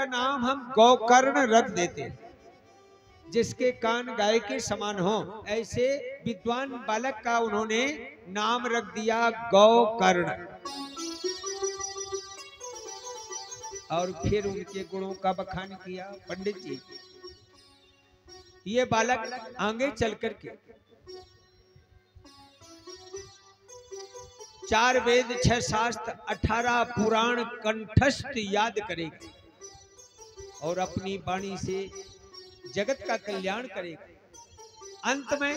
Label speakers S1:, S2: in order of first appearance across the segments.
S1: का नाम हम गौकर्ण रख देते हैं, जिसके कान गाय के समान हो, ऐसे विद्वान बालक का उन्होंने नाम रख दिया गौकर्ण। और फिर उनके गुणों का बखान किया पंडित जी। ये बालक आगे चल करके 4 वेद 6 शास्त्र 18 पुराण कंठस्थ याद करेगा और अपनी वाणी से जगत का कल्याण करेगा। अंत में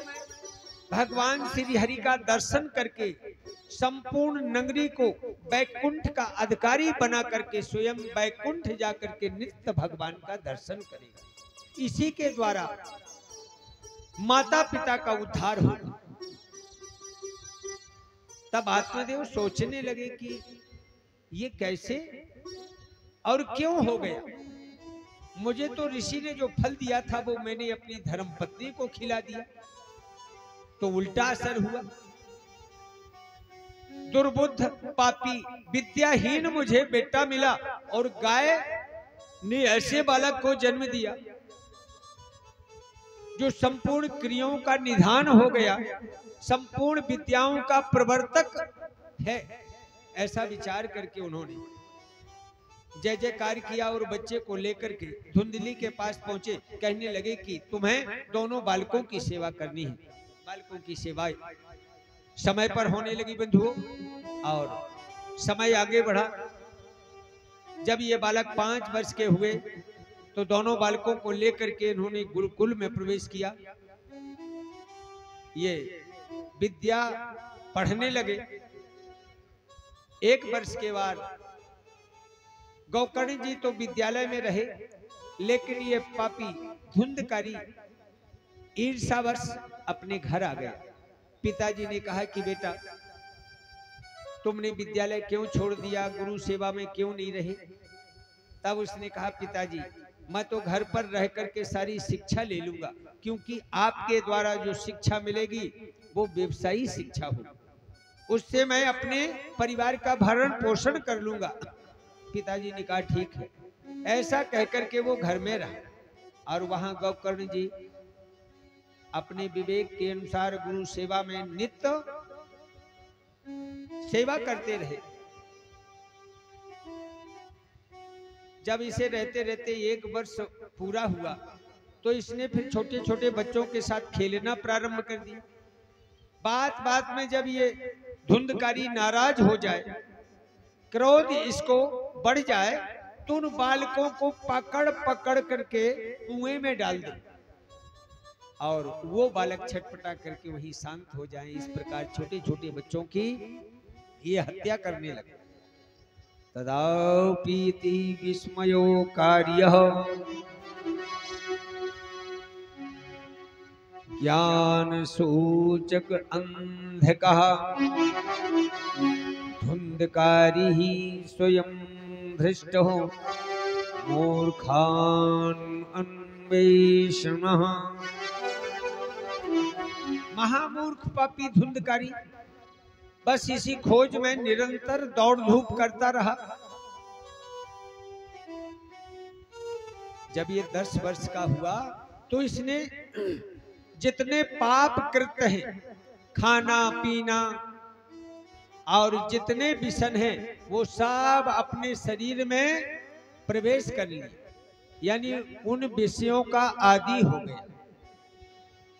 S1: भगवान श्री हरि का दर्शन करके संपूर्ण नगरी को वैकुंठ का अधिकारी बना करके स्वयं वैकुंठ जाकर के नित्य भगवान का दर्शन करेगा। इसी के द्वारा माता पिता का उद्धार होगा। तब आत्मदेव सोचने लगे कि ये कैसे और क्यों हो गया। मुझे तो ऋषि ने जो फल दिया था वो मैंने अपनी धर्मपत्नी को खिला दिया, तो उल्टा असर हुआ। दुर्बुद्ध पापी विद्याहीन मुझे बेटा मिला और गाय ने ऐसे बालक को जन्म दिया जो संपूर्ण क्रियाओं का निधान हो गया, संपूर्ण विद्याओं का प्रवर्तक है। ऐसा विचार करके उन्होंने जय जयकार किया और बच्चे को लेकर के धुंधली के पास पहुंचे। कहने लगे कि तुम्हें दोनों बालकों की सेवा करनी है। बालकों की सेवा समय पर होने लगी बंधुओं, और समय आगे बढ़ा। जब ये बालक 5 वर्ष के हुए तो दोनों बालकों को लेकर के इन्होंने गुरुकुल में प्रवेश किया। ये विद्या पढ़ने लगे। 1 वर्ष के बाद गौकर्ण जी तो विद्यालय में रहे, लेकिन ये पापी धुंधकारी ईर्ष्यावश अपने घर आ गया। पिताजी ने कहा कि बेटा तुमने विद्यालय क्यों छोड़ दिया, गुरु सेवा में क्यों नहीं रहे। तब उसने कहा पिताजी मैं तो घर पर रह करके सारी शिक्षा ले लूंगा, क्योंकि आपके द्वारा जो शिक्षा मिलेगी वो व्यवसायी शिक्षा होगी, उससे मैं अपने परिवार का भरण पोषण कर लूंगा। पिताजी ने कहा ठीक है। ऐसा कहकर के वो घर में रहा और वहां गौकर्ण जी अपने विवेक के अनुसार गुरु सेवा में नित्य सेवा करते रहे। जब इसे रहते रहते 1 वर्ष पूरा हुआ तो इसने फिर छोटे छोटे बच्चों के साथ खेलना प्रारंभ कर दिया। बात बात में जब ये धुंधकारी नाराज हो जाए, क्रोध इसको बढ़ जाए, तो उन बालकों को पकड़ पकड़ करके कुएं में डाल दे और वो बालक छटपटा करके वहीं शांत हो जाए। इस प्रकार छोटे छोटे बच्चों की ये हत्या करने लगे। तदापीति विस्मयो कार्यः ज्ञान सूचक अंधकः धुंधकारी ही स्वयं भ्रष्ट हो मूर्खान अन्वेषणः। महामूर्ख पापी धुंधकारी बस इसी खोज में निरंतर दौड़ धूप करता रहा। जब ये 10 वर्ष का हुआ तो इसने जितने पाप कृत्य हैं, खाना पीना और जितने विषण हैं, वो सब अपने शरीर में प्रवेश कर लिए, यानी उन विषयों का आदी हो गया।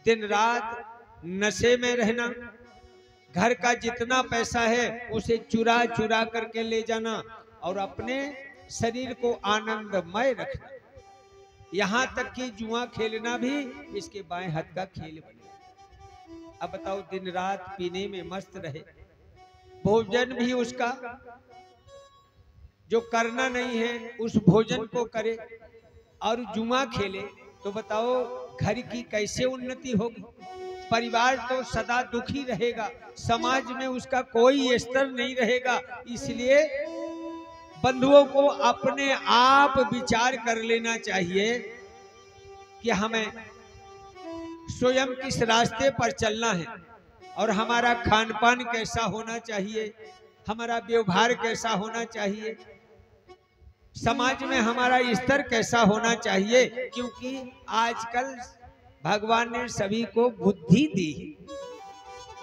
S1: दिन रात नशे में रहना, घर का जितना पैसा है उसे चुरा चुरा करके ले जाना और अपने शरीर को आनंदमय रखना। यहाँ तक कि जुआ खेलना भी इसके बाएं हाथ का खेल बन गया। अब बताओ, दिन रात पीने में मस्त रहे, भोजन भी उसका जो करना नहीं है उस भोजन को करे और जुआ खेले, तो बताओ घर की कैसे उन्नति होगी। परिवार तो सदा दुखी रहेगा, समाज में उसका कोई स्तर नहीं रहेगा। इसलिए बंधुओं को अपने आप विचार कर लेना चाहिए कि हमें स्वयं किस रास्ते पर चलना है और हमारा खान पान कैसा होना चाहिए, हमारा व्यवहार कैसा होना चाहिए। समाज में हमारा स्तर कैसा होना चाहिए, क्योंकि आजकल भगवान ने सभी को बुद्धि दी।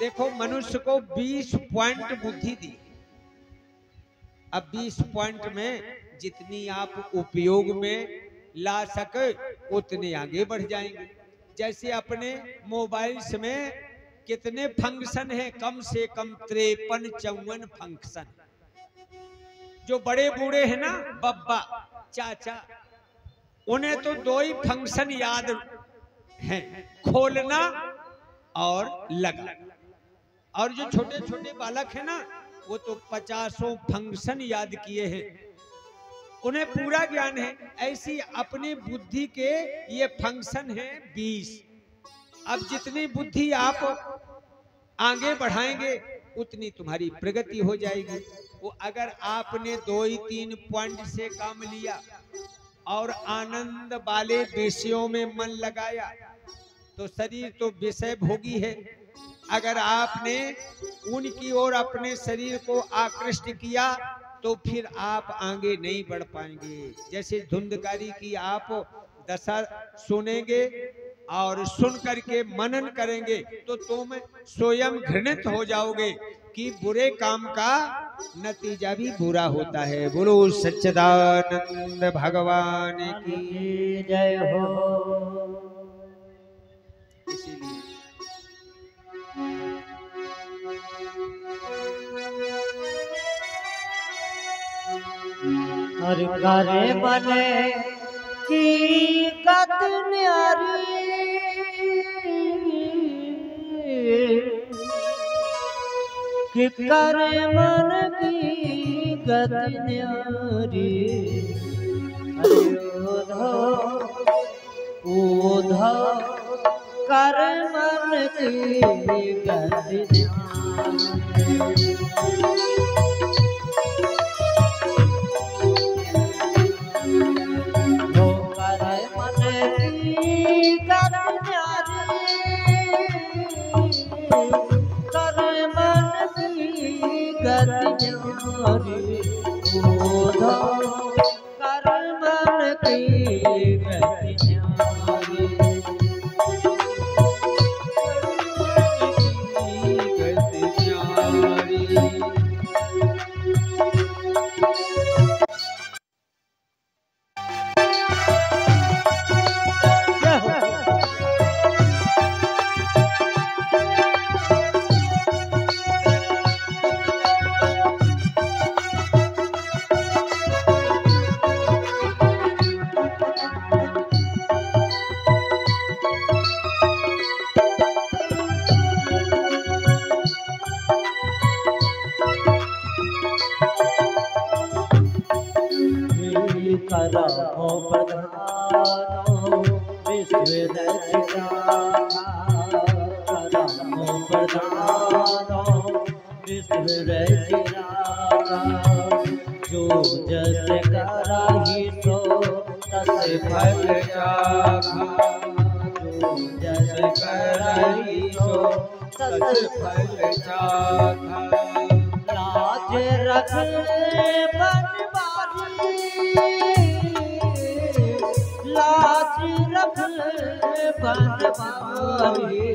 S1: देखो मनुष्य को 20 पॉइंट बुद्धि दी। अब 20 पॉइंट में जितनी आप उपयोग में ला सके उतने आगे बढ़ जाएंगे। जैसे अपने मोबाइल्स में कितने फंक्शन हैं, कम से कम 53-54 फंक्शन। जो बड़े बूढ़े हैं ना, बब्बा चाचा, उन्हें तो 2 ही फंक्शन याद हैं, खोलना और लगना। और जो छोटे छोटे बालक हैं ना, वो तो 50 फंक्शन याद किए हैं, उन्हें पूरा ज्ञान है। ऐसी अपनी बुद्धि के ये फंक्शन हैं 20। अब जितनी बुद्धि आप आगे बढ़ाएंगे उतनी तुम्हारी प्रगति हो जाएगी। वो अगर आपने 2-3 पॉइंट से काम लिया और आनंद वाले विषयों में मन लगाया तो शरीर तो विषय भोगी है। अगर आपने उनकी ओर अपने शरीर को आकृष्ट किया तो फिर आप आगे नहीं बढ़ पाएंगे। जैसे धुंधकारी की आप दशा सुनेंगे और सुन करके मनन करेंगे तो तुम स्वयं घृणित हो जाओगे कि बुरे काम का नतीजा भी बुरा होता है। बोलो सच्चिदानंद भगवान की जय हो। इसीलिए
S2: हर करे बने की कत न्यारी, कि करे मन की गत न्यारी। ओधा कर मन की गत न्यारी। जो जस कराही तो तस फल चाखा, जो जस कराही तो तस फल चाखा। लाज रख बनवारी, लाज रख बनवारी।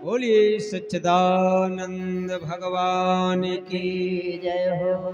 S1: बोलिए सच्चिदानंद भगवान की
S2: की जय हो।